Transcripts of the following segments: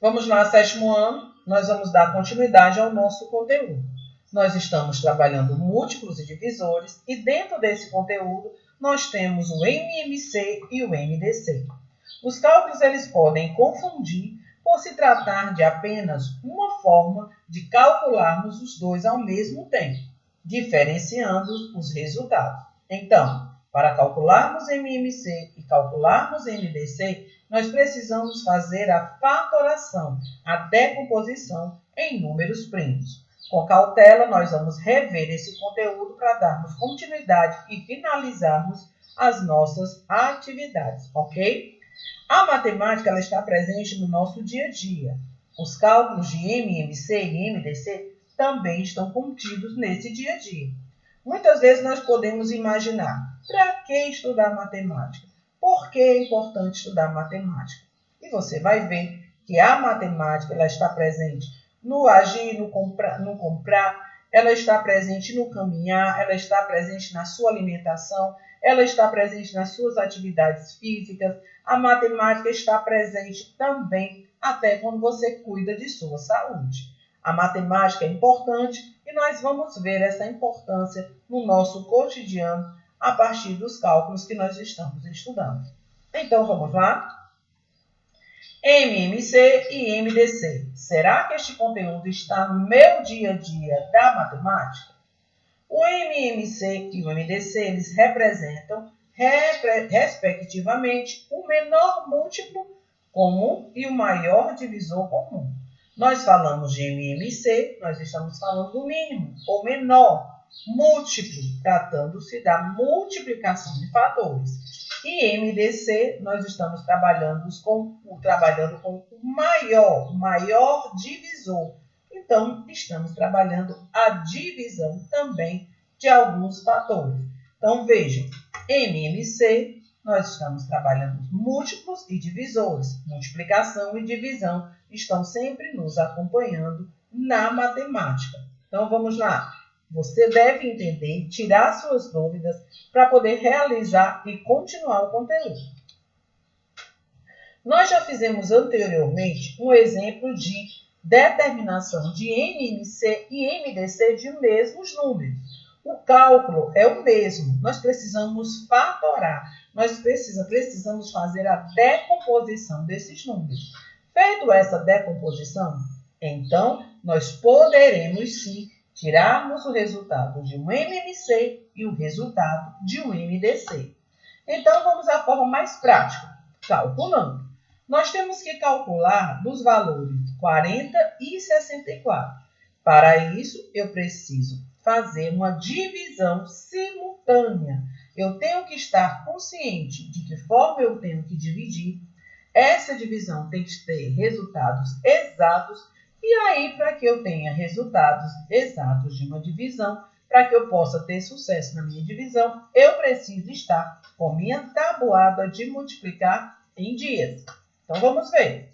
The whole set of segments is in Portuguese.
Vamos lá, sétimo ano, nós vamos dar continuidade ao nosso conteúdo. Nós estamos trabalhando múltiplos e divisores e dentro desse conteúdo nós temos o MMC e o MDC. Os cálculos eles podem confundir por se tratar de apenas uma forma de calcularmos os dois ao mesmo tempo, diferenciando os resultados. Então, para calcularmos MMC e calcularmos MDC, nós precisamos fazer a fatoração, a decomposição em números primos. Com cautela, nós vamos rever esse conteúdo para darmos continuidade e finalizarmos as nossas atividades, ok? A matemática ela está presente no nosso dia a dia. Os cálculos de MMC e MDC também estão contidos nesse dia a dia. Muitas vezes nós podemos imaginar, para que estudar matemática? Por que é importante estudar matemática? E você vai ver que a matemática ela está presente no agir, no comprar, ela está presente no caminhar, ela está presente na sua alimentação, ela está presente nas suas atividades físicas, a matemática está presente também até quando você cuida de sua saúde. A matemática é importante e nós vamos ver essa importância no nosso cotidiano a partir dos cálculos que nós estamos estudando. Então, vamos lá? MMC e MDC. Será que este conteúdo está no meu dia a dia da matemática? O MMC e o MDC, eles representam, respectivamente, o menor múltiplo comum e o maior divisor comum. Nós falamos de MMC, nós estamos falando do mínimo ou menor múltiplo, tratando-se da multiplicação de fatores. E MDC, nós estamos trabalhando com o maior divisor. Então, estamos trabalhando a divisão também de alguns fatores. Então, vejam, MMC, nós estamos trabalhando múltiplos e divisores. Multiplicação e divisão estão sempre nos acompanhando na matemática. Então, vamos lá. Você deve entender, tirar suas dúvidas para poder realizar e continuar o conteúdo. Nós já fizemos anteriormente um exemplo de determinação de MMC e MDC de mesmos números. O cálculo é o mesmo, nós precisamos fatorar, nós precisamos fazer a decomposição desses números. Feito essa decomposição, então nós poderemos sim tirarmos o resultado de um MMC e o resultado de um MDC. Então vamos à forma mais prática, calculando. Nós temos que calcular dos valores 40 e 64. Para isso, eu preciso fazer uma divisão simultânea. Eu tenho que estar consciente de que forma eu tenho que dividir. Essa divisão tem que ter resultados exatos. E aí, para que eu tenha resultados exatos de uma divisão, para que eu possa ter sucesso na minha divisão, eu preciso estar com minha tabuada de multiplicar em dias. Então, vamos ver.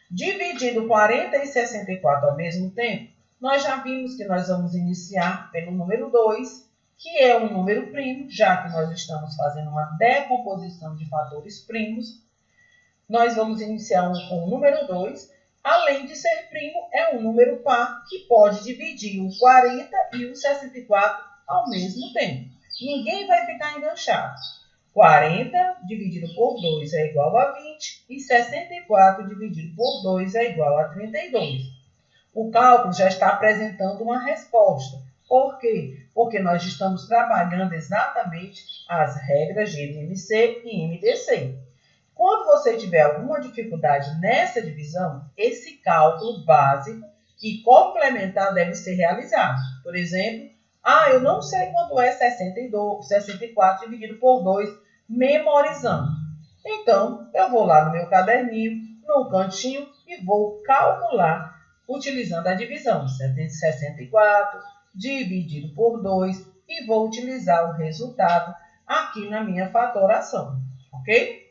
Dividindo 40 e 64 ao mesmo tempo, nós já vimos que nós vamos iniciar pelo número 2, que é um número primo, já que nós estamos fazendo uma decomposição de fatores primos. Nós vamos iniciar com o número 2, além de ser primo, é um número par que pode dividir o 40 e o 64 ao mesmo tempo. Ninguém vai ficar enganchado. 40 dividido por 2 é igual a 20 e 64 dividido por 2 é igual a 32. O cálculo já está apresentando uma resposta. Por quê? Porque nós estamos trabalhando exatamente as regras de MMC e MDC. Quando você tiver alguma dificuldade nessa divisão, esse cálculo básico e complementar deve ser realizado. Por exemplo, eu não sei quanto é 64 dividido por 2, memorizando. Então, eu vou lá no meu caderninho, no cantinho, e vou calcular utilizando a divisão. 64 dividido por 2 e vou utilizar o resultado aqui na minha fatoração, ok?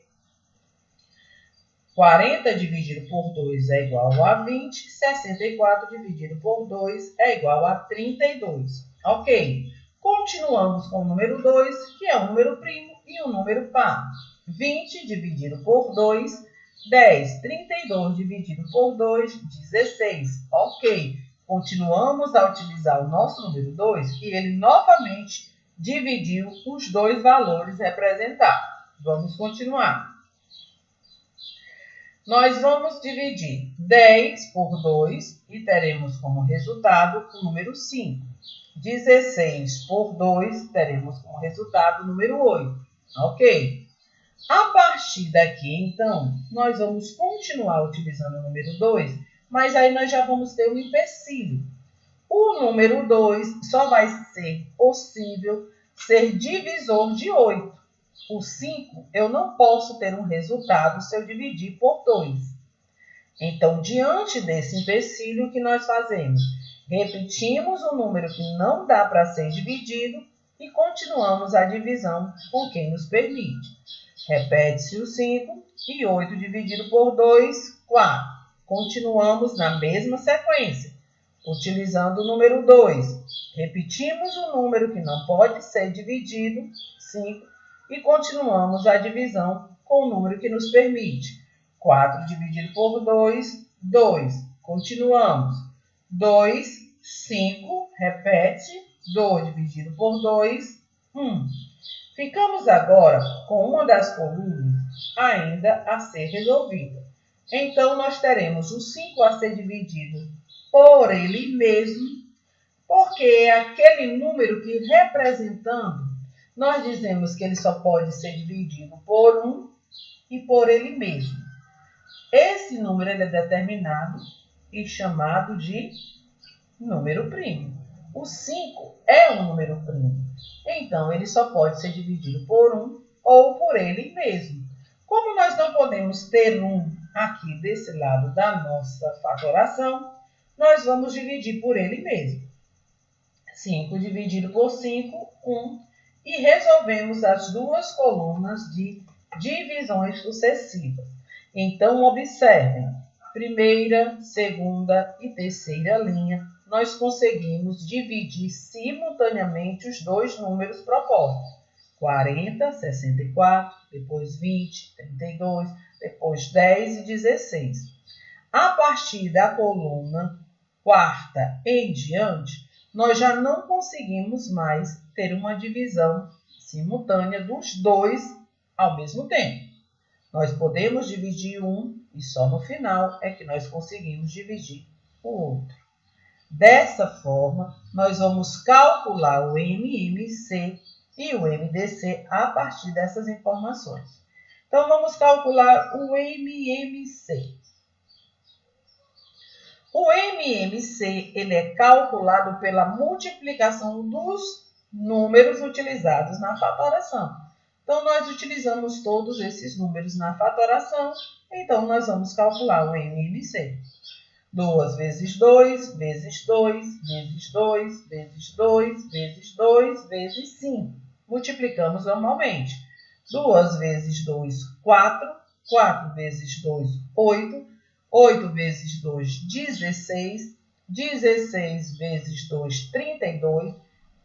40 dividido por 2 é igual a 20, 64 dividido por 2 é igual a 32, ok? Continuamos com o número 2, que é um número primo e um número par. 20 dividido por 2 10. 32 dividido por 2, 16. Ok. Continuamos a utilizar o nosso número 2 e ele novamente dividiu os dois valores representados. Vamos continuar. Nós vamos dividir 10 por 2 e teremos como resultado o número 5. 16 por 2 teremos como resultado o número 8. Ok? A partir daqui, então, nós vamos continuar utilizando o número 2, mas aí nós já vamos ter um empecilho. O número 2 só vai ser possível ser divisor de 8. O 5, eu não posso ter um resultado se eu dividir por 2. Então, diante desse empecilho, o que nós fazemos? Repetimos o número que não dá para ser dividido e continuamos a divisão com quem nos permite. Repete-se o 5 e 8 dividido por 2, 4. Continuamos na mesma sequência, utilizando o número 2. Repetimos o número que não pode ser dividido, 5, e continuamos a divisão com o número que nos permite. 4 dividido por 2, 2. Continuamos. 2, 5, repete, 2 dividido por 2, 1. Ficamos agora com uma das colunas ainda a ser resolvida. Então, nós teremos o 5 a ser dividido por ele mesmo, porque é aquele número que, representando, nós dizemos que ele só pode ser dividido por 1 e por ele mesmo. Esse número ele é determinado e chamado de número primo. O 5 é um número primo. Então, ele só pode ser dividido por 1 ou por ele mesmo. Como nós não podemos ter 1 aqui desse lado da nossa fatoração, nós vamos dividir por ele mesmo. 5 dividido por 5, 1. E resolvemos as duas colunas de divisões sucessivas. Então, observem. Primeira, segunda e terceira linha, nós conseguimos dividir simultaneamente os dois números propostos. 40, 64, depois 20, 32, depois 10 e 16. A partir da coluna quarta em diante, nós já não conseguimos mais ter uma divisão simultânea dos dois ao mesmo tempo. Nós podemos dividir um e só no final é que nós conseguimos dividir o outro. Dessa forma, nós vamos calcular o MMC e o MDC a partir dessas informações. Então, vamos calcular o MMC. O MMC ele é calculado pela multiplicação dos números utilizados na fatoração. Então, nós utilizamos todos esses números na fatoração, então nós vamos calcular o MMC. 2 vezes 2, vezes 2, vezes 2, vezes 2, vezes 2, vezes 5. Multiplicamos normalmente. 2 vezes 2, 4. 4 vezes 2, 8. 8 vezes 2, 16. 16 vezes 2, 32.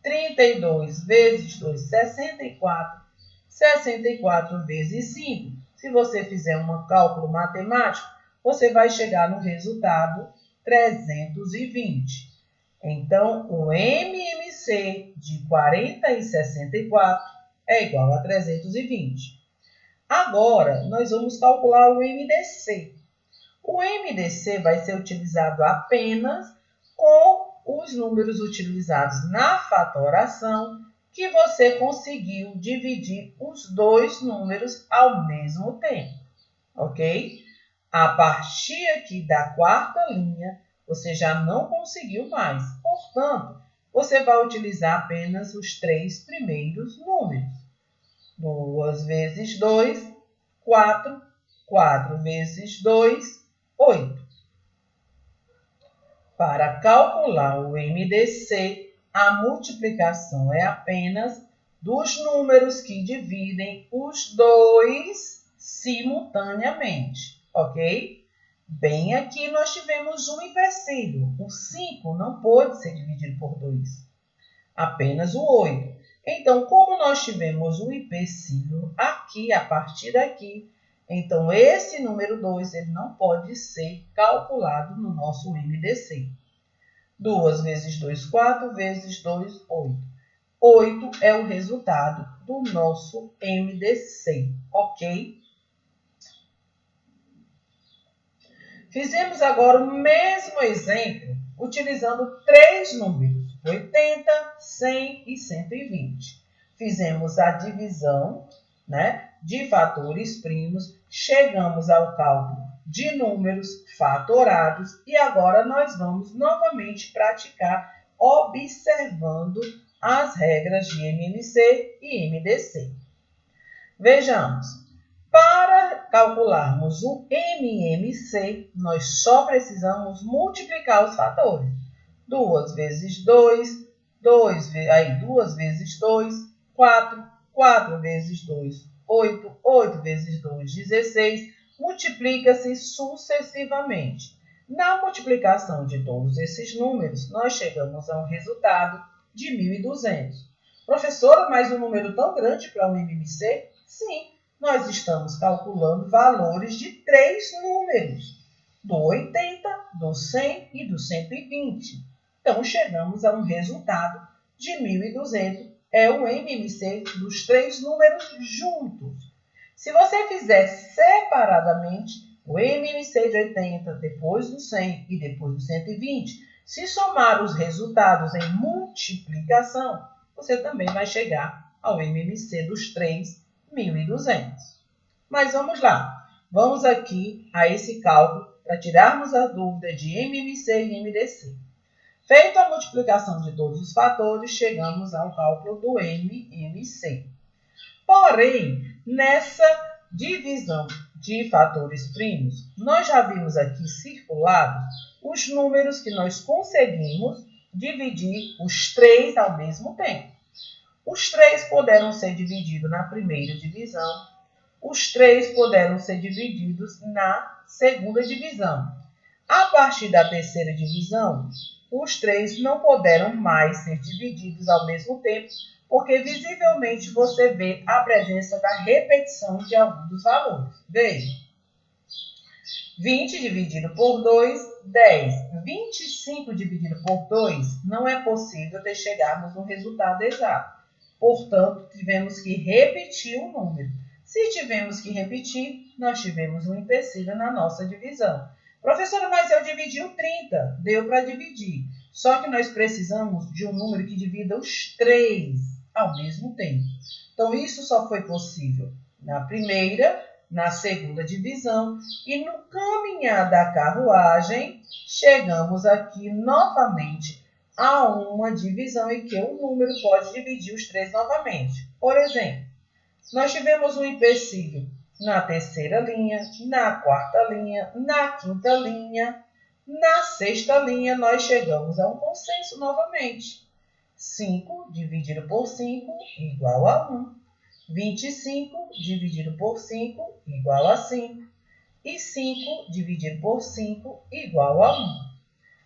32 vezes 2, 64. 64 vezes 5. Se você fizer um cálculo matemático, você vai chegar no resultado 320. Então, o MMC de 40 e 64 é igual a 320. Agora, nós vamos calcular o MDC. O MDC vai ser utilizado apenas com os números utilizados na fatoração que você conseguiu dividir os dois números ao mesmo tempo, ok? A partir aqui da quarta linha, você já não conseguiu mais. Portanto, você vai utilizar apenas os 3 primeiros números. 2 vezes 2, 4. 4 vezes 2, 8. Para calcular o MDC, a multiplicação é apenas dos números que dividem os dois simultaneamente, ok? Bem aqui nós tivemos um empecilho. O 5 não pôde ser dividido por 2, apenas o 8. Então, como nós tivemos um empecilho aqui, a partir daqui, Então, esse número 2 ele não pode ser calculado no nosso MDC. 2 vezes 2, 4, vezes 2, 8. 8 é o resultado do nosso MDC, ok? Fizemos agora o mesmo exemplo, utilizando 3 números, 80, 100 e 120. Fizemos a divisão, de fatores primos, chegamos ao cálculo de números fatorados e agora nós vamos novamente praticar observando as regras de MMC e MDC. Vejamos, para calcularmos o MMC, nós só precisamos multiplicar os fatores. 2 vezes 2, 2 vezes 2, 4, 4 vezes 2, 8, 8 vezes 2, 16, multiplica-se sucessivamente. Na multiplicação de todos esses números, nós chegamos a um resultado de 1.200. Professora, mas um número tão grande para o MMC? Sim, nós estamos calculando valores de 3 números, do 80, do 100 e do 120. Então, chegamos a um resultado de 1.200. É o MMC dos 3 números juntos. Se você fizer separadamente o MMC de 80, depois do 100 e depois do 120, se somar os resultados em multiplicação, você também vai chegar ao MMC dos 3, 1.200. Mas vamos lá. Vamos aqui a esse cálculo para tirarmos a dúvida de MMC e MDC. Feita a multiplicação de todos os fatores, chegamos ao cálculo do MMC. Porém, nessa divisão de fatores primos, nós já vimos aqui circulado os números que nós conseguimos dividir os 3 ao mesmo tempo. Os 3 puderam ser divididos na primeira divisão, os 3 puderam ser divididos na segunda divisão. A partir da terceira divisão, os 3 não puderam mais ser divididos ao mesmo tempo, porque visivelmente você vê a presença da repetição de alguns dos valores. Veja, 20 dividido por 2, 10. 25 dividido por 2, não é possível chegarmos no resultado exato. Portanto, tivemos que repetir o número. Se tivemos que repetir, nós tivemos um empecilho na nossa divisão. Professora, mas eu dividi o 30. Deu para dividir. Só que nós precisamos de um número que divida os 3 ao mesmo tempo. Então, isso só foi possível na primeira, na segunda divisão. E no caminhar da carruagem, chegamos aqui novamente a uma divisão em que o número pode dividir os 3 novamente. Por exemplo, nós tivemos um empecilho na terceira linha, na quarta linha, na quinta linha, na sexta linha, nós chegamos a um consenso novamente. 5 dividido por 5 igual a 1. 25 dividido por 5 igual a 5. E 5 dividido por 5 igual a 1.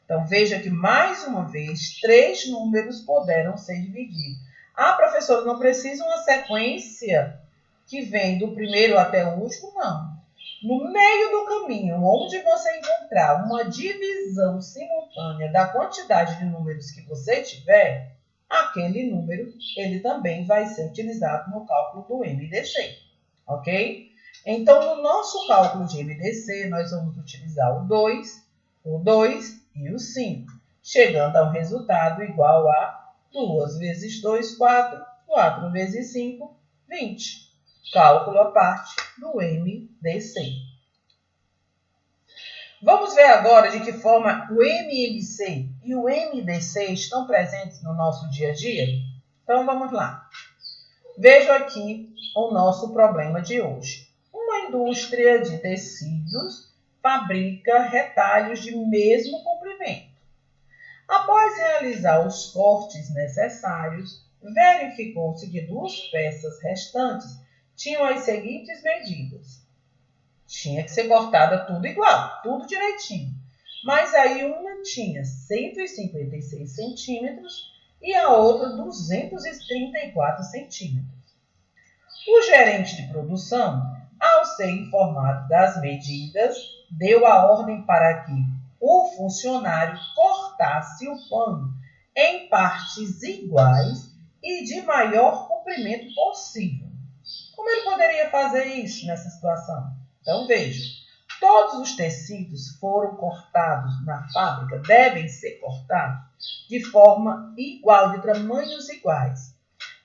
Então, veja que, mais uma vez, 3 números puderam ser divididos. Ah, professora, não precisa uma sequência que vem do primeiro até o último? Não. No meio do caminho, onde você encontrar uma divisão simultânea da quantidade de números que você tiver, aquele número ele também vai ser utilizado no cálculo do MDC. Ok? Então, no nosso cálculo de MDC, nós vamos utilizar o 2 e o 5, chegando ao resultado igual a 2 vezes 2, 4, 4 vezes 5, 20. Cálculo à parte do MDC. Vamos ver agora de que forma o MMC e o MDC estão presentes no nosso dia a dia? Então, vamos lá. Veja aqui o nosso problema de hoje. Uma indústria de tecidos fabrica retalhos de mesmo comprimento. Após realizar os cortes necessários, verificou-se que 2 peças restantes tinham as seguintes medidas. Tinha que ser cortada tudo igual, tudo direitinho. Mas aí uma tinha 156 centímetros e a outra 234 centímetros. O gerente de produção, ao ser informado das medidas, deu a ordem para que o funcionário cortasse o pano em partes iguais e de maior comprimento possível. Como ele poderia fazer isso nessa situação? Então, veja, todos os tecidos foram cortados na fábrica, devem ser cortados de forma igual, de tamanhos iguais.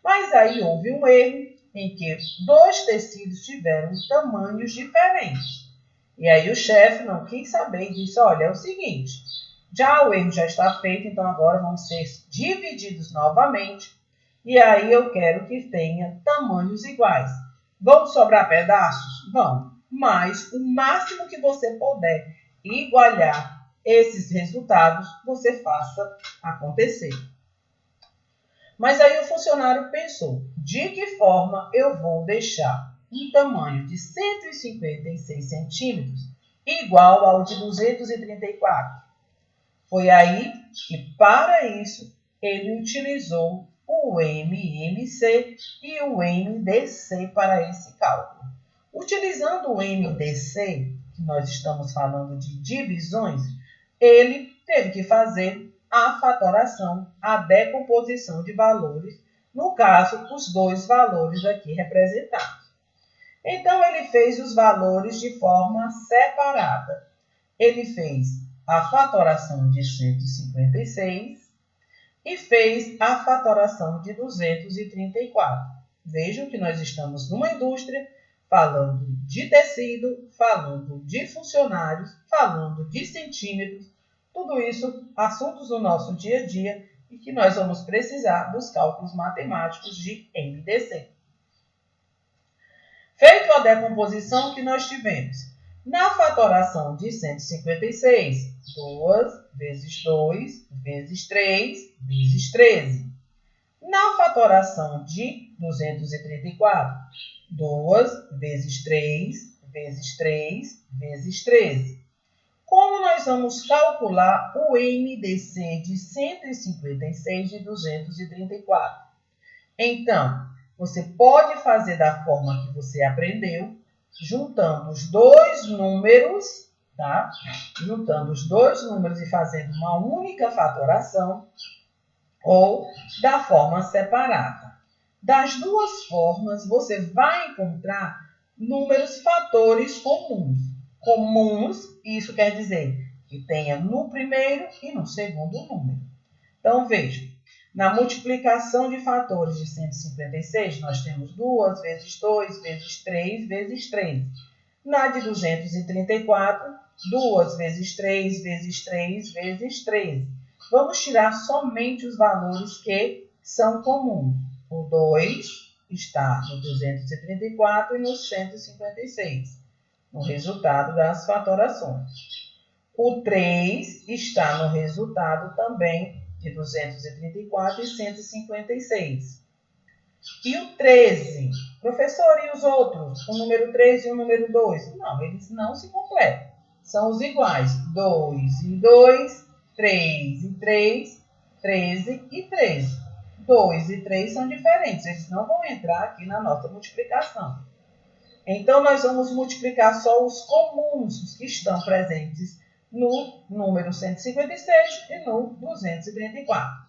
Mas aí houve um erro em que 2 tecidos tiveram tamanhos diferentes. E aí o chefe não quis saber e disse, olha, é o seguinte, o erro já está feito, então agora vão ser divididos novamente. E aí eu quero que tenha tamanhos iguais. Vão sobrar pedaços? Vão. Mas o máximo que você puder igualar esses resultados, você faça acontecer. Mas aí o funcionário pensou, de que forma eu vou deixar um tamanho de 156 centímetros igual ao de 234? Foi aí que, para isso, ele utilizou o MMC e o MDC para esse cálculo. Utilizando o MDC, que nós estamos falando de divisões, ele teve que fazer a fatoração, a decomposição de valores, no caso, os 2 valores aqui representados. Então, ele fez os valores de forma separada. Ele fez a fatoração de 156 e fez a fatoração de 234. Vejam que nós estamos numa indústria falando de tecido, falando de funcionários, falando de centímetros, tudo isso assuntos do nosso dia a dia e que nós vamos precisar dos cálculos matemáticos de MDC. Feito a decomposição que nós tivemos, na fatoração de 156, 2 vezes 2 vezes 3 vezes 13. Na fatoração de 234, 2 vezes 3 vezes 3 vezes 13. Como nós vamos calcular o MDC de 156 de 234? Então, você pode fazer da forma que você aprendeu, juntando os 2 números, tá? Juntando os 2 números e fazendo uma única fatoração, ou da forma separada. Das 2 formas, você vai encontrar números fatores comuns. Comuns, isso quer dizer que tenha no primeiro e no segundo número. Então, veja, na multiplicação de fatores de 156, nós temos 2 vezes 2 vezes 3 vezes 3. Na de 234, 2 vezes 3 vezes 3 vezes 13. Vamos tirar somente os valores que são comuns. O 2 está no 234 e no 156, no resultado das fatorações. O 3 está no resultado também de 234 e 156. E o 13, professor, e os outros? O número 3 e o número 2? Não, eles não se completam. São os iguais. 2 e 2, 3 e 3, 13 e 13. 2 e 3 são diferentes, eles não vão entrar aqui na nossa multiplicação. Então, nós vamos multiplicar só os comuns, os que estão presentes no número 156 e no 234.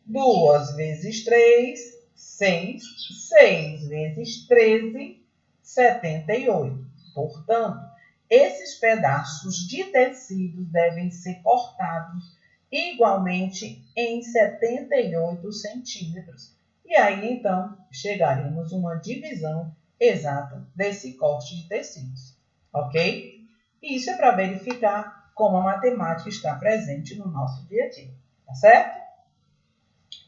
2 vezes 3, 6. 6 vezes 13, 78. Portanto, esses pedaços de tecido devem ser cortados igualmente em 78 centímetros. E aí, então, chegaremos a uma divisão exata desse corte de tecidos. Ok? E isso é para verificar como a matemática está presente no nosso dia a dia. Tá certo?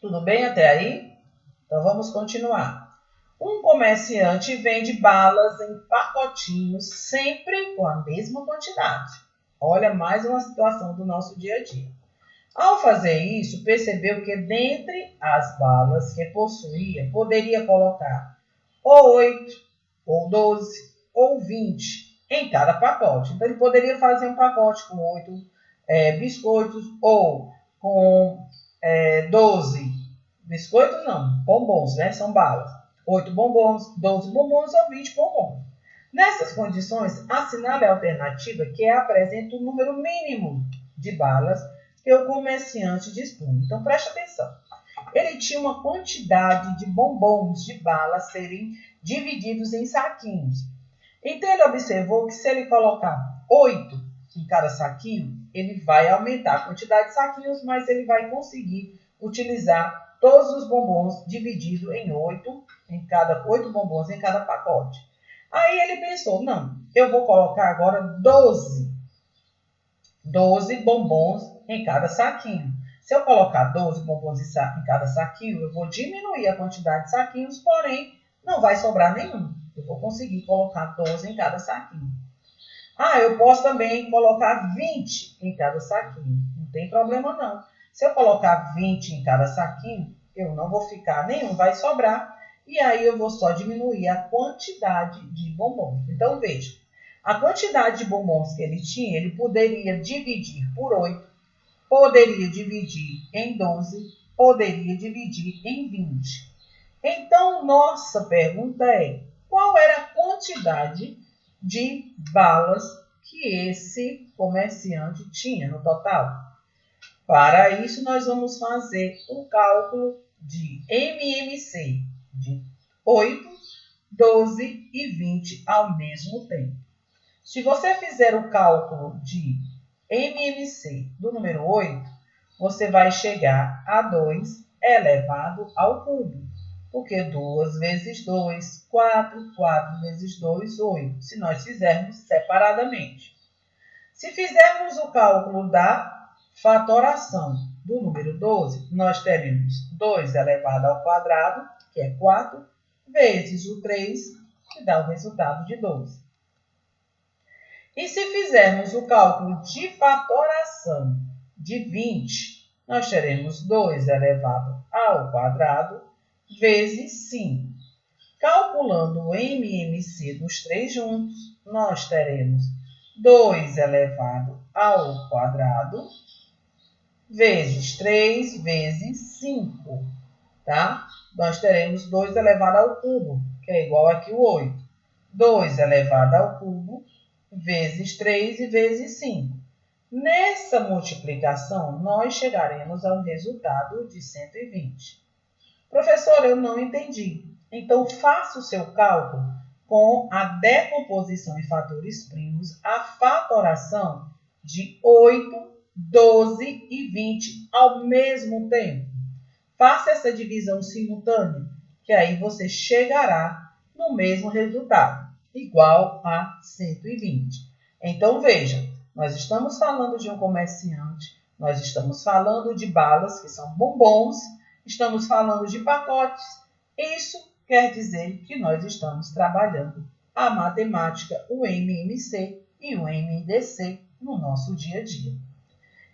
Tudo bem até aí? Então, vamos continuar. Um comerciante vende balas em pacotinhos sempre com a mesma quantidade. Olha, mais uma situação do nosso dia a dia. Ao fazer isso, percebeu que dentre as balas que possuía, poderia colocar ou 8, ou 12, ou 20 em cada pacote. Então, ele poderia fazer um pacote com 8 biscoitos ou com 12 biscoitos, não, bombons, né? São balas. 8 bombons, 12 bombons ou 20 bombons. Nessas condições, assinale a alternativa que apresenta o número mínimo de balas que o comerciante dispõe. Então, preste atenção. Ele tinha uma quantidade de bombons de balas serem divididos em saquinhos. Então, ele observou que se ele colocar 8 em cada saquinho, ele vai aumentar a quantidade de saquinhos, mas ele vai conseguir utilizar todos os bombons divididos em 8 bombons em cada pacote. Aí ele pensou, não, eu vou colocar agora 12 bombons em cada saquinho. Se eu colocar 12 bombons em cada saquinho, eu vou diminuir a quantidade de saquinhos, porém não vai sobrar nenhum. Eu vou conseguir colocar 12 em cada saquinho. Eu posso também colocar 20 em cada saquinho. Não tem problema não. Se eu colocar 20 em cada saquinho, eu não vou ficar nenhum, vai sobrar. E aí eu vou só diminuir a quantidade de bombons. Então, veja, a quantidade de bombons que ele tinha, ele poderia dividir por 8, poderia dividir em 12, poderia dividir em 20. Então, nossa pergunta é, qual era a quantidade de balas que esse comerciante tinha no total? Para isso, nós vamos fazer o cálculo de MMC, de 8, 12 e 20 ao mesmo tempo. Se você fizer o cálculo de MMC do número 8, você vai chegar a 2 elevado ao cubo. Porque 2 vezes 2, 4, 4 vezes 2, 8. Se nós fizermos separadamente. Se fizermos o cálculo da fatoração do número 12, nós teremos 2 elevado ao quadrado, que é 4, vezes o 3, que dá o resultado de 12. E se fizermos o cálculo de fatoração de 20, nós teremos 2 elevado ao quadrado, vezes 5. Calculando o MMC dos 3 juntos, nós teremos 2 elevado ao quadrado, vezes 3, vezes 5, tá? Nós teremos 2 elevado ao cubo, que é igual aqui o 8. 2 elevado ao cubo, vezes 3 e vezes 5. Nessa multiplicação, nós chegaremos ao resultado de 120. Professor, eu não entendi. Então, faça o seu cálculo com a decomposição em fatores primos, a fatoração de 8, 12 e 20 ao mesmo tempo. Faça essa divisão simultânea, que aí você chegará no mesmo resultado, igual a 120. Então, veja, nós estamos falando de um comerciante, nós estamos falando de balas, que são bombons, estamos falando de pacotes. Isso quer dizer que nós estamos trabalhando a matemática, o MMC e o MDC no nosso dia a dia.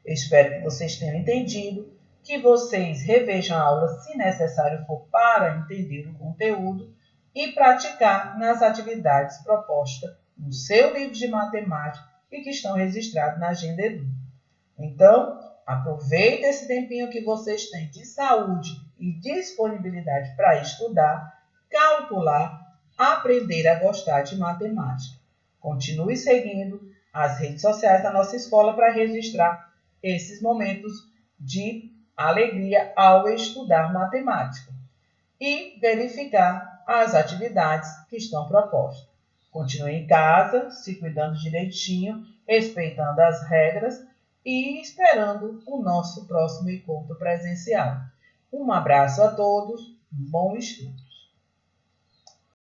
Eu espero que vocês tenham entendido, que vocês revejam a aula se necessário for para entender o conteúdo e praticar nas atividades propostas no seu livro de matemática e que estão registrados na Agenda Edu. Então, aproveite esse tempinho que vocês têm de saúde e disponibilidade para estudar, calcular, aprender a gostar de matemática. Continue seguindo as redes sociais da nossa escola para registrar esses momentos de alegria ao estudar matemática e verificar as atividades que estão propostas. Continue em casa, se cuidando direitinho, respeitando as regras e esperando o nosso próximo encontro presencial. Um abraço a todos, um bom estudo!